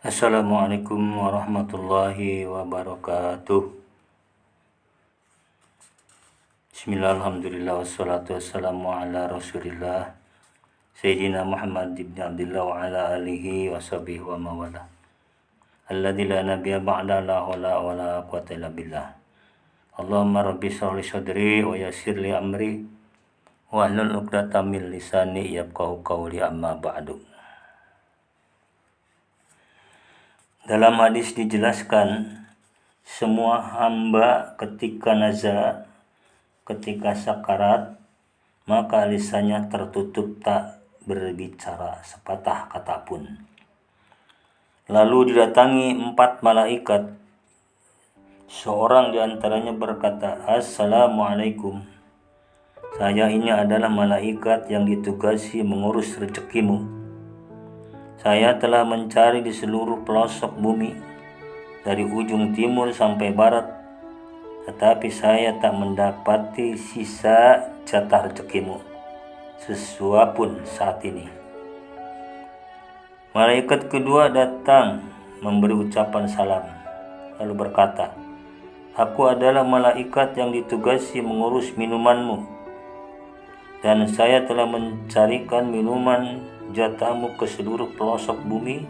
Assalamualaikum warahmatullahi wabarakatuh. Bismillah, alhamdulillah, wassalatu wassalamu ala rasulillah Sayyidina Muhammad ibn Abdullah wa ala alihi wa sahbihi wa mawala alladzi la nabiyya ba'da la hawla wa la quwwata illa billah. Allahumma rabbi shrah li sadri wa yassir li amri wa hlul 'uqdatam min lisani yafqahu qawli, amma ba'du. Dalam hadis dijelaskan, semua hamba ketika naza, ketika sakarat, maka lisannya tertutup tak berbicara sepatah kata pun. Lalu didatangi 4 malaikat. Seorang di antaranya berkata, "Assalamualaikum. Saya ini adalah malaikat yang ditugasi mengurus rezekimu. Saya telah mencari di seluruh pelosok bumi, dari ujung timur sampai barat, tetapi saya tak mendapati sisa jatah rezekimu sesuapun saat ini." Malaikat kedua datang memberi ucapan salam, lalu berkata, "Aku adalah malaikat yang ditugasi mengurus minumanmu, dan saya telah mencarikan minuman jatahmu ke seluruh pelosok bumi,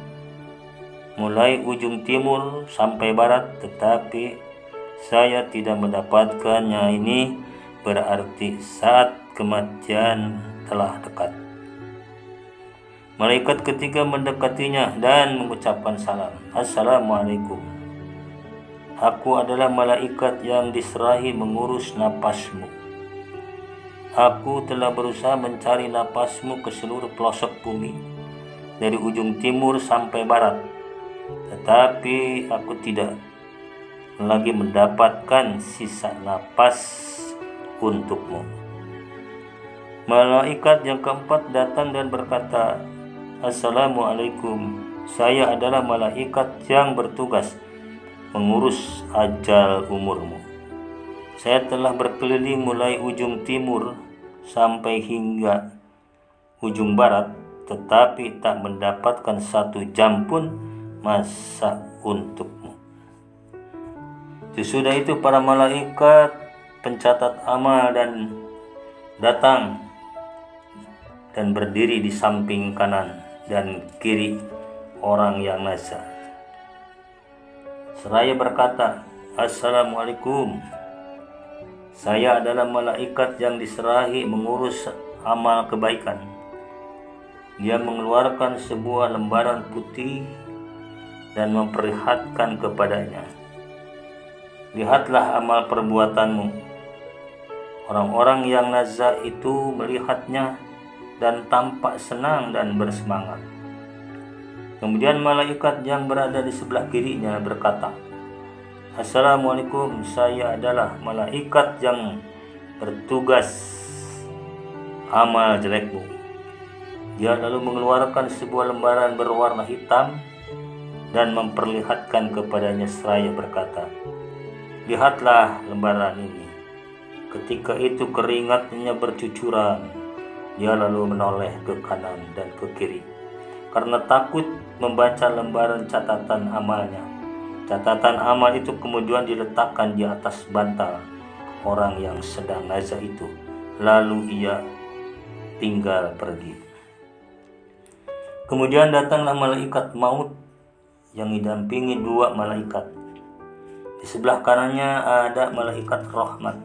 mulai ujung timur sampai barat, tetapi saya tidak mendapatkannya. Ini berarti saat kematian telah dekat." Malaikat ketiga mendekatinya dan mengucapkan salam, "Assalamualaikum. Aku adalah malaikat yang diserahi mengurus napasmu. Aku telah berusaha mencari napasmu ke seluruh pelosok bumi, dari ujung timur sampai barat, tetapi aku tidak lagi mendapatkan sisa napas untukmu." Malaikat yang keempat datang dan berkata, "Assalamualaikum. Saya adalah malaikat yang bertugas mengurus ajal umurmu. Saya telah berkeliling mulai ujung timur sampai hingga ujung barat, tetapi tak mendapatkan 1 jam pun masa untukmu." Sesudah itu para malaikat pencatat amal dan datang dan berdiri di samping kanan dan kiri orang yang nazar. Seraya berkata, "Assalamualaikum. Saya adalah malaikat yang diserahi mengurus amal kebaikan." Dia mengeluarkan sebuah lembaran putih dan memperlihatkan kepadanya, "Lihatlah amal perbuatanmu." Orang-orang yang nazar itu melihatnya dan tampak senang dan bersemangat. Kemudian malaikat yang berada di sebelah kirinya berkata, "Assalamualaikum. Saya adalah malaikat yang bertugas amal jelekmu." Dia lalu mengeluarkan sebuah lembaran berwarna hitam dan memperlihatkan kepadanya seraya berkata, "Lihatlah lembaran ini." Ketika itu keringatnya bercucuran. Dia lalu menoleh ke kanan dan ke kiri karena takut membaca lembaran catatan amalnya. Catatan amal itu kemudian diletakkan di atas bantal orang yang sedang nazar itu, lalu ia tinggal pergi. Kemudian datanglah malaikat maut yang didampingi 2 malaikat. Di sebelah kanannya ada malaikat rahmat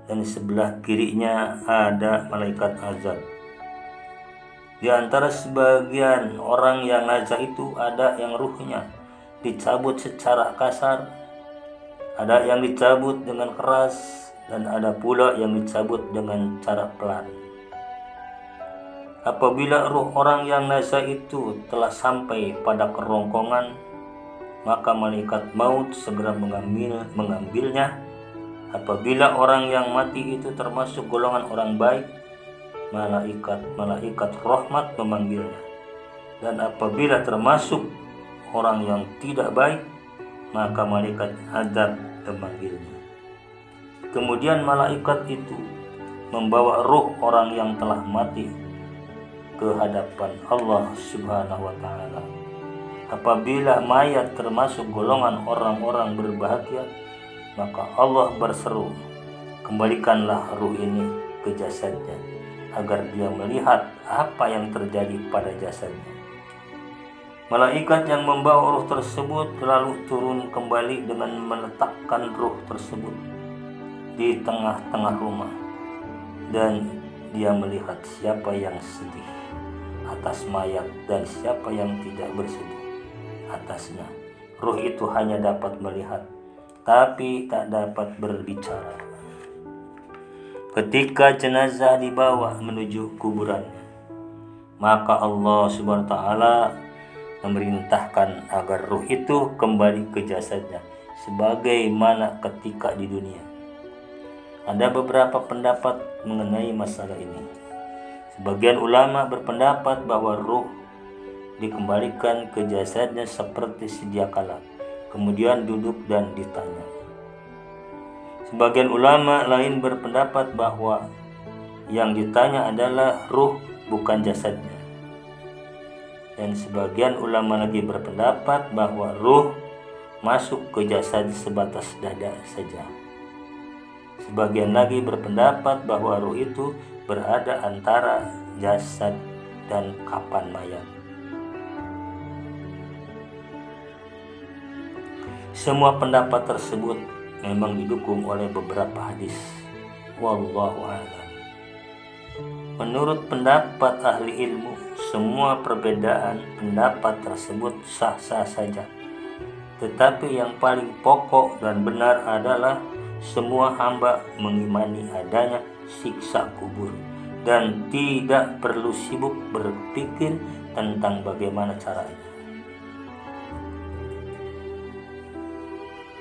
dan di sebelah kirinya ada malaikat azab. Di antara sebagian orang yang nazar itu ada yang ruhnya dicabut secara kasar, ada yang dicabut dengan keras, dan ada pula yang dicabut dengan cara pelan. Apabila ruh orang yang nazar itu telah sampai pada kerongkongan, maka malaikat maut segera mengambilnya. Apabila orang yang mati itu termasuk golongan orang baik, malaikat rahmat memanggilnya. Dan apabila termasuk orang yang tidak baik, maka malaikat azab memanggilnya. Kemudian malaikat itu membawa ruh orang yang telah mati ke hadapan Allah Subhanahu wa Ta'ala. Apabila mayat termasuk golongan orang-orang berbahagia, maka Allah berseru, kembalikanlah ruh ini ke jasadnya, agar dia melihat apa yang terjadi pada jasadnya. Malaikat yang membawa ruh tersebut lalu turun kembali dengan meletakkan ruh tersebut di tengah-tengah rumah, dan dia melihat siapa yang sedih atas mayat dan siapa yang tidak bersedih atasnya. Ruh itu hanya dapat melihat, tapi tak dapat berbicara. Ketika jenazah dibawa menuju kuburannya, maka Allah Subhanahu wa taala memerintahkan agar ruh itu kembali ke jasadnya sebagaimana ketika di dunia. Ada beberapa pendapat mengenai masalah ini. Sebagian ulama berpendapat bahwa ruh dikembalikan ke jasadnya seperti sedia kala, kemudian duduk dan ditanya. Sebagian ulama lain berpendapat bahwa yang ditanya adalah ruh, bukan jasadnya. Dan sebagian ulama lagi berpendapat bahwa ruh masuk ke jasad sebatas dada saja. Sebagian lagi berpendapat bahwa ruh itu berada antara jasad dan kapan mayat. Semua pendapat tersebut memang didukung oleh beberapa hadis. Wallahu a'lam. Menurut pendapat ahli ilmu, semua perbedaan pendapat tersebut sah-sah saja. Tetapi yang paling pokok dan benar adalah semua hamba mengimani adanya siksa kubur dan tidak perlu sibuk berpikir tentang bagaimana caranya.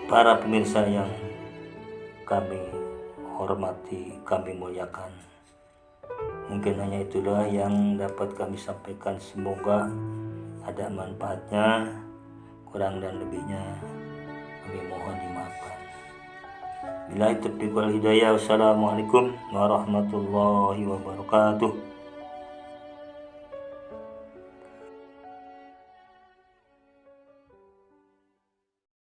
Para pemirsa yang kami hormati, kami muliakan, mungkin hanya itulah yang dapat kami sampaikan. Semoga ada manfaatnya. Kurang dan lebihnya kami mohon dimaafkan. Billahi taufiq wal hidayah. Wassalamualaikum warahmatullahi wabarakatuh.